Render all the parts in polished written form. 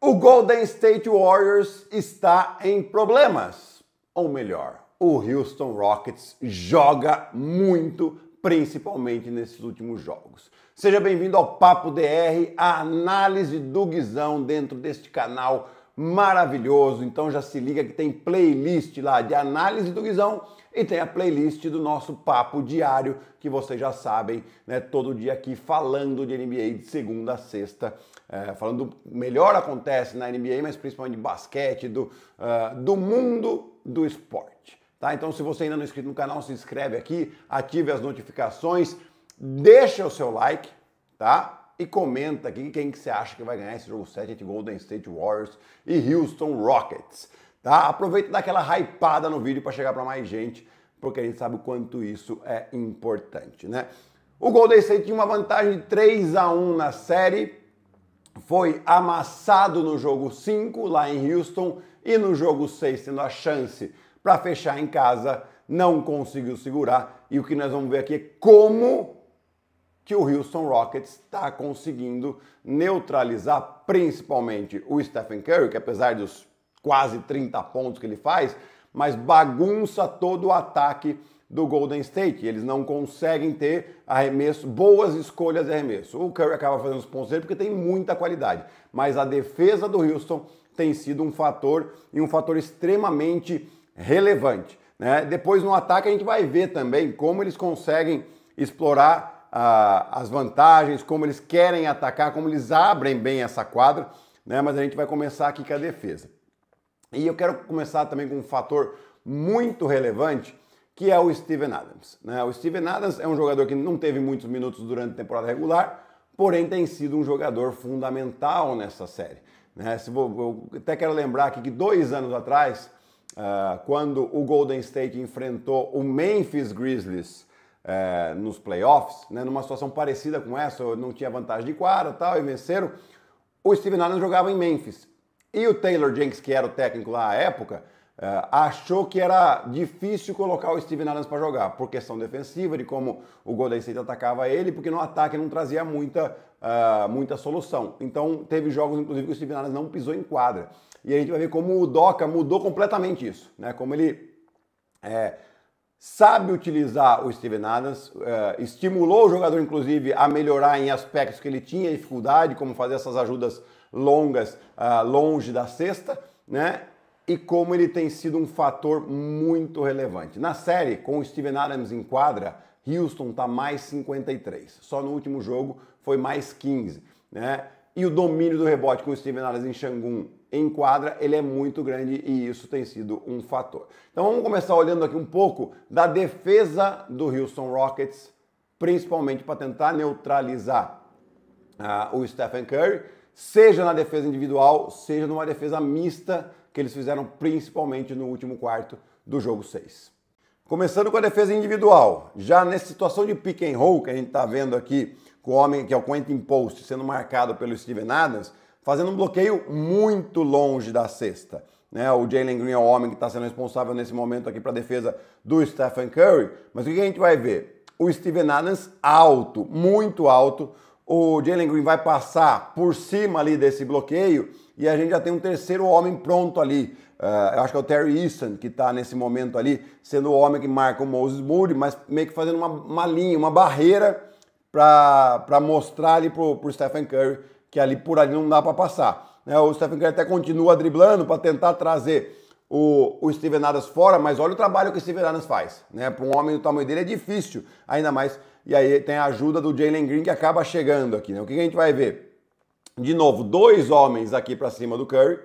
O Golden State Warriors está em problemas. Ou melhor, o Houston Rockets joga muito, principalmente nesses últimos jogos. Seja bem-vindo ao Papo DR, a análise do Guizão dentro deste canal maravilhoso. Então já se liga que tem playlist lá de análise do Guizão e tem a playlist do nosso Papo Diário, que vocês já sabem, né? Todo dia aqui falando de NBA de segunda a sexta. Falando do melhor acontece na NBA, mas principalmente de basquete, do mundo do esporte. Tá? Então, se você ainda não é inscrito no canal, se inscreve aqui, ative as notificações, deixa o seu like, tá? E comenta aqui quem que você acha que vai ganhar esse jogo 7 entre Golden State Warriors e Houston Rockets. Tá? Aproveita e dá aquela hypada no vídeo para chegar para mais gente, porque a gente sabe o quanto isso é importante, né? O Golden State tinha uma vantagem de 3-1 na série, foi amassado no jogo 5 lá em Houston e no jogo 6 tendo a chance para fechar em casa, não conseguiu segurar. E o que nós vamos ver aqui é como que o Houston Rockets está conseguindo neutralizar principalmente o Stephen Curry, que apesar dos quase 30 pontos que ele faz, mas bagunça todo o ataque do Golden State. Eles não conseguem ter arremesso, boas escolhas de arremesso. O Curry acaba fazendo os pontos dele porque tem muita qualidade, mas a defesa do Houston tem sido um fator e um fator extremamente relevante, né? Depois no ataque a gente vai ver também como eles conseguem explorar as vantagens, como eles querem atacar, como eles abrem bem essa quadra, né? Mas a gente vai começar aqui com a defesa. E eu quero começar também com um fator muito relevante, que é o Steven Adams, né? O Steven Adams é um jogador que não teve muitos minutos durante a temporada regular, porém tem sido um jogador fundamental nessa série, né? Eu até quero lembrar aqui que 2 anos atrás, quando o Golden State enfrentou o Memphis Grizzlies nos playoffs, né, numa situação parecida com essa, não tinha vantagem de quadra e tal, e venceram, o Steven Adams jogava em Memphis. E o Taylor Jenkins, que era o técnico lá à época, achou que era difícil colocar o Steven Adams para jogar, por questão defensiva, de como o Golden State atacava ele, porque no ataque não trazia muita solução. Então teve jogos, inclusive, que o Steven Adams não pisou em quadra. E a gente vai ver como o Doca mudou completamente isso, né? Como ele sabe utilizar o Steven Adams, estimulou o jogador, inclusive, a melhorar em aspectos que ele tinha dificuldade, como fazer essas ajudas longas longe da cesta, né? E como ele tem sido um fator muito relevante. Na série, com o Steven Adams em quadra, Houston está mais 53. Só no último jogo foi mais 15, né? E o domínio do rebote com o Steven Adams em Sengun em quadra, ele é muito grande e isso tem sido um fator. Então vamos começar olhando aqui um pouco da defesa do Houston Rockets, principalmente para tentar neutralizar o Stephen Curry, seja na defesa individual, seja numa defesa mista, que eles fizeram principalmente no último quarto do jogo 6. Começando com a defesa individual, já nessa situação de pick and roll que a gente está vendo aqui, com o homem que é o Quentin Post sendo marcado pelo Steven Adams, fazendo um bloqueio muito longe da cesta, né? O Jalen Green é o homem que está sendo responsável nesse momento aqui para a defesa do Stephen Curry, mas o que a gente vai ver? O Steven Adams alto, muito alto, o Jalen Green vai passar por cima ali desse bloqueio e a gente já tem um terceiro homem pronto ali. Eu acho que é o Terry Easton que está nesse momento ali, sendo o homem que marca o Moses Moody, mas meio que fazendo uma linha, uma barreira para mostrar ali pro Stephen Curry que ali por ali não dá para passar. O Stephen Curry até continua driblando para tentar trazer o Steven Adams fora, mas olha o trabalho que o Steven Adams faz, né? Para um homem do tamanho dele é difícil, ainda mais. E aí tem a ajuda do Jalen Green que acaba chegando aqui, né? O que a gente vai ver? De novo, 2 homens aqui para cima do Curry.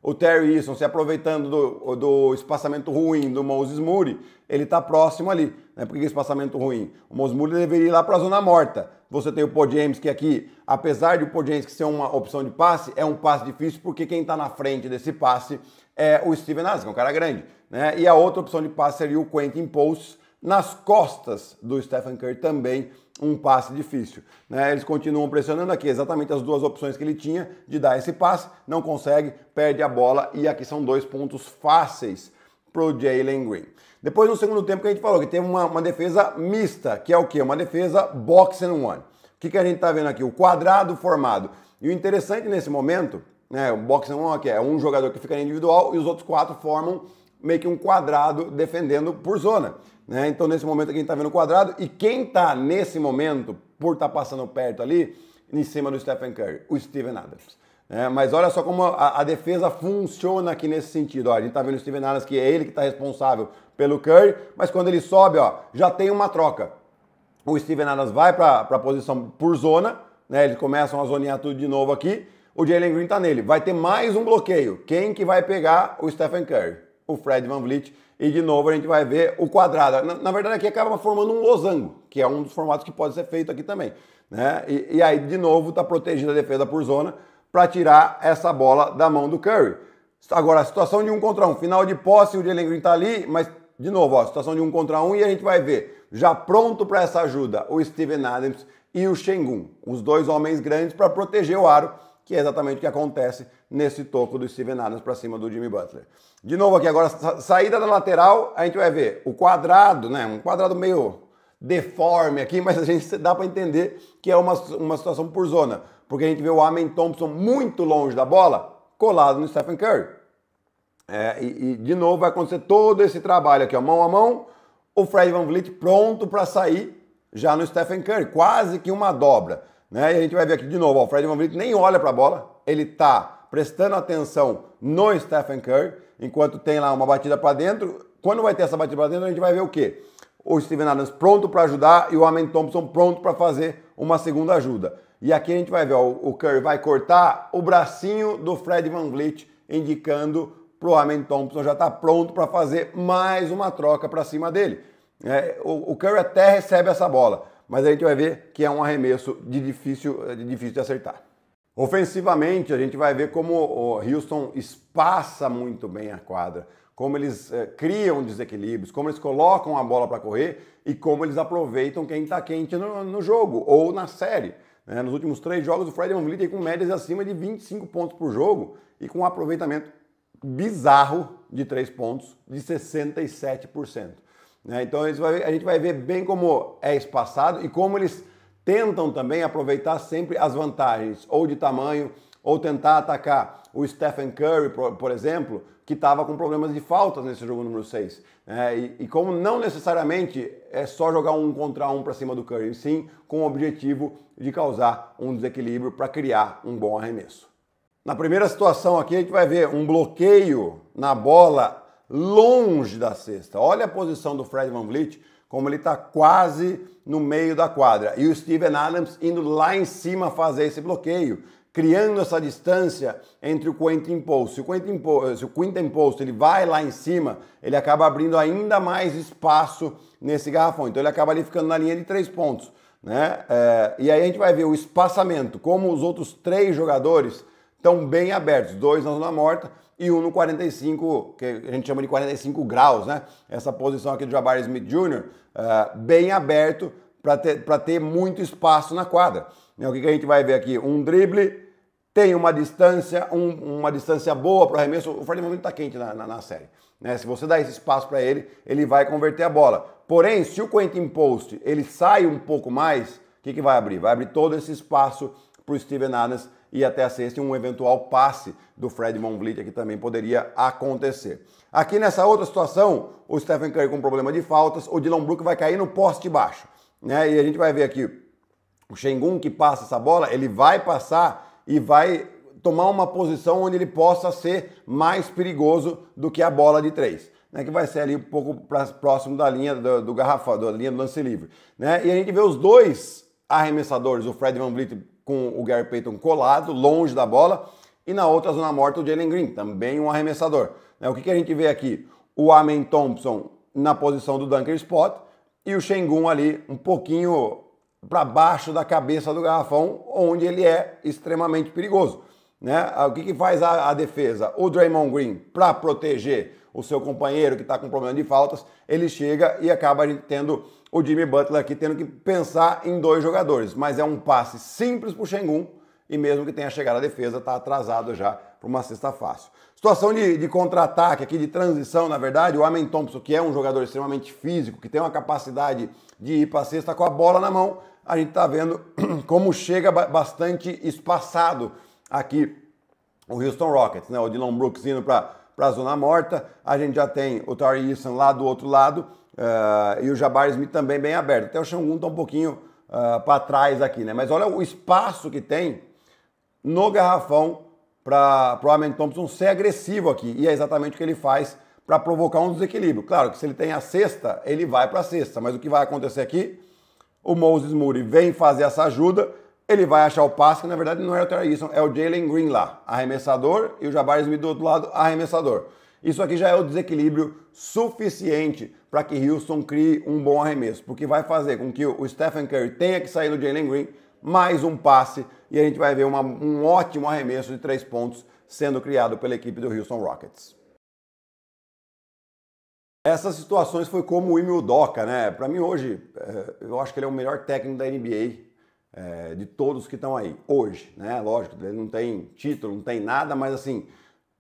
O Terry Easton se aproveitando do espaçamento ruim do Moses Moody, ele está próximo ali, né? Por que espaçamento ruim? O Moses Moody deveria ir lá para a zona morta. Você tem o Paul James, que aqui, apesar de o Paul James ser uma opção de passe, é um passe difícil porque quem está na frente desse passe é o Steven Adams, que é um cara grande, né? E a outra opção de passe seria o Quentin Post nas costas do Stephen Curry, também um passe difícil, né? Eles continuam pressionando aqui, exatamente as 2 opções que ele tinha de dar esse passe, não consegue, perde a bola e aqui são 2 pontos fáceis pro Jalen Green. Depois no segundo tempo que a gente falou que teve uma defesa mista, que é o quê? Uma defesa box and one. O que a gente tá vendo aqui? O quadrado formado. E o interessante nesse momento né? O box and one aqui é um jogador que fica individual e os outros 4 formam meio que um quadrado defendendo por zona, né? Então nesse momento aqui a gente está vendo o quadrado e quem está nesse momento, por estar passando perto ali, em cima do Stephen Curry, o Steven Adams. Mas olha só como a defesa funciona aqui nesse sentido. Ó, a gente está vendo o Steven Adams, que é ele que está responsável pelo Curry, mas quando ele sobe, ó, já tem uma troca. O Steven Adams vai para a posição por zona, né? Eles começam a zonear tudo de novo aqui. O Jalen Green está nele. Vai ter mais um bloqueio. Quem que vai pegar o Stephen Curry? O Fred VanVleet. E de novo a gente vai ver o quadrado. Na verdade aqui acaba formando um losango, que é um dos formatos que pode ser feito aqui também, né? E aí de novo está protegida a defesa por zona para tirar essa bola da mão do Curry. Agora a situação de 1 contra 1, final de posse, o Jalen Green está ali, mas de novo, ó, situação de 1 contra 1 e a gente vai ver já pronto para essa ajuda o Steven Adams e o Sengun, os dois homens grandes para proteger o aro, que é exatamente o que acontece nesse toco do Steven Adams para cima do Jimmy Butler. De novo aqui agora, saída da lateral, a gente vai ver o quadrado, né? Um quadrado meio deforme aqui, mas a gente dá para entender que é uma situação por zona, porque a gente vê o Amen Thompson muito longe da bola, colado no Stephen Curry. E de novo vai acontecer todo esse trabalho aqui, ó, mão a mão, o Fred VanVleet pronto para sair já no Stephen Curry, quase que uma dobra, né? E a gente vai ver aqui de novo, ó, o Fred VanVleet nem olha para a bola, ele está prestando atenção no Stephen Curry, enquanto tem lá uma batida para dentro. Quando vai ter essa batida para dentro, a gente vai ver o quê? O Steven Adams pronto para ajudar e o Amen Thompson pronto para fazer uma segunda ajuda. E aqui a gente vai ver, ó, o Curry vai cortar o bracinho do Fred VanVleet, indicando para o Amen Thompson já está pronto para fazer mais uma troca para cima dele. O Curry até recebe essa bola, mas a gente vai ver que é um arremesso de difícil de acertar. Ofensivamente, a gente vai ver como o Houston espaça muito bem a quadra, como eles criam desequilíbrios, como eles colocam a bola para correr e como eles aproveitam quem está quente no jogo ou na série. Nos últimos 3 jogos, o Fred VanVleet tem com médias acima de 25 pontos por jogo e com um aproveitamento bizarro de 3 pontos de 67%. Então a gente vai ver bem como é espaçado e como eles tentam também aproveitar sempre as vantagens, ou de tamanho, ou tentar atacar o Stephen Curry, por exemplo, que estava com problemas de faltas nesse jogo número 6. E como não necessariamente é só jogar 1 contra 1 para cima do Curry, sim com o objetivo de causar um desequilíbrio para criar um bom arremesso. Na primeira situação aqui a gente vai ver um bloqueio na bola longe da cesta. Olha a posição do Fred VanVleet, como ele está quase no meio da quadra. E o Steven Adams indo lá em cima fazer esse bloqueio, criando essa distância entre o Quentin Post. Se o Quentin Post ele vai lá em cima, ele acaba abrindo ainda mais espaço nesse garrafão. Então ele acaba ali ficando na linha de 3 pontos. E aí a gente vai ver o espaçamento, como os outros 3 jogadores estão bem abertos. 2 na zona morta e 1 no 45, que a gente chama de 45 graus, né? Essa posição aqui do Jabari Smith Jr., bem aberto para ter muito espaço na quadra. O que a gente vai ver aqui? Um drible, tem uma distância, uma distância boa para o arremesso. O Fred VanVleet está quente na série. Se você dá esse espaço para ele, ele vai converter a bola. Porém, se o Quentin Post ele sai um pouco mais, o que vai abrir? Vai abrir todo esse espaço para o Steven Adams e até a cesta, um eventual passe do Fred VanVleet que também poderia acontecer. Aqui nessa outra situação, o Stephen Curry com problema de faltas, o Dillon Brooks vai cair no poste baixo. E a gente vai ver aqui o Sengun que passa essa bola, ele vai passar e vai tomar uma posição onde ele possa ser mais perigoso do que a bola de 3. Que vai ser ali um pouco próximo da linha do garrafão, da linha do lance livre. E a gente vê os 2 arremessadores, o Fred VanVleet com o Gary Payton colado, longe da bola, e na outra zona morta o Jalen Green, também um arremessador. O que a gente vê aqui? O Amen Thompson na posição do dunker spot e o Sengun ali um pouquinho para baixo da cabeça do garrafão, onde ele é extremamente perigoso. O que faz a defesa? O Draymond Green, para proteger o seu companheiro que está com problema de faltas, ele chega e acaba a gente tendo o Jimmy Butler aqui tendo que pensar em 2 jogadores. Mas é um passe simples para o Sengun e mesmo que tenha chegado a defesa, está atrasado já para uma cesta fácil. Situação de contra-ataque aqui, de transição, na verdade, o Amen Thompson, que é um jogador extremamente físico, que tem uma capacidade de ir para a cesta com a bola na mão, a gente está vendo como chega bastante espaçado aqui o Houston Rockets, né? O Dillon Brooks indo para a zona morta, a gente já tem o Tari Eason lá do outro lado e o Jabari Smith também bem aberto. Até o Sengun está um pouquinho para trás aqui, né? Mas olha o espaço que tem no garrafão para o Amen Thompson ser agressivo aqui. E é exatamente o que ele faz para provocar um desequilíbrio. Claro que se ele tem a cesta, ele vai para a cesta. Mas o que vai acontecer aqui? O Moses Moody vem fazer essa ajuda, ele vai achar o passe, que na verdade não é o Tari Eason, é o Jalen Green lá, arremessador, e o Jabari Smith do outro lado, arremessador. Isso aqui já é o desequilíbrio suficiente para que Houston crie um bom arremesso, porque vai fazer com que o Stephen Curry tenha que sair do Jalen Green, mais um passe, e a gente vai ver um ótimo arremesso de 3 pontos sendo criado pela equipe do Houston Rockets. Essas situações foi como o Ime Udoka, né? Para mim hoje, eu acho que ele é o melhor técnico da NBA de todos que estão aí, hoje, né? Lógico, ele não tem título, não tem nada, mas assim,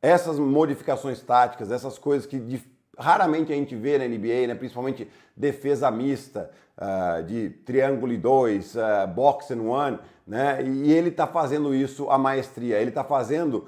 essas modificações táticas, essas coisas que raramente a gente vê na NBA, né? Principalmente defesa mista, de triângulo e 2, box and one, né? E ele está fazendo isso à maestria, ele está fazendo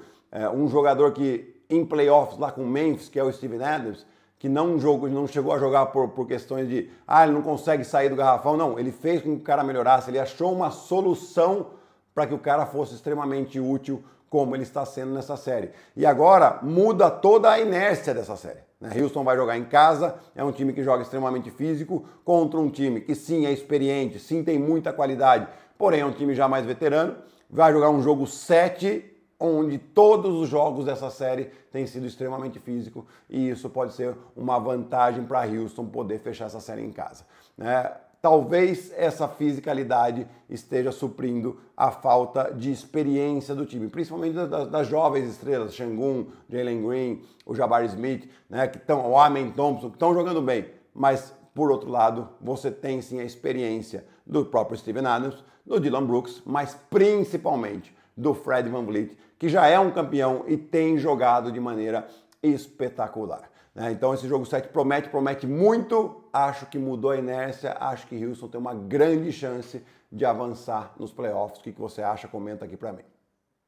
um jogador que em playoffs lá com o Memphis, que é o Steven Adams, que não chegou a jogar por questões de ele não consegue sair do garrafão, não, ele fez com que o cara melhorasse, ele achou uma solução para que o cara fosse extremamente útil como ele está sendo nessa série. E agora muda toda a inércia dessa série, né? Houston vai jogar em casa, é um time que joga extremamente físico contra um time que sim é experiente, sim tem muita qualidade, porém é um time já mais veterano, vai jogar um jogo 7, onde todos os jogos dessa série têm sido extremamente físicos e isso pode ser uma vantagem para Houston poder fechar essa série em casa, né? Talvez essa fisicalidade esteja suprindo a falta de experiência do time, principalmente das jovens estrelas, Sengun, Jalen Green, o Jabari Smith, né, o Amen Thompson, que estão jogando bem, mas por outro lado, você tem sim a experiência do próprio Steven Adams, do Dillon Brooks, mas principalmente do Fred VanVleet, que já é um campeão e tem jogado de maneira espetacular, né? Então esse jogo 7 promete muito, acho que mudou a inércia, acho que Houston tem uma grande chance de avançar nos playoffs. O que você acha? Comenta aqui pra mim.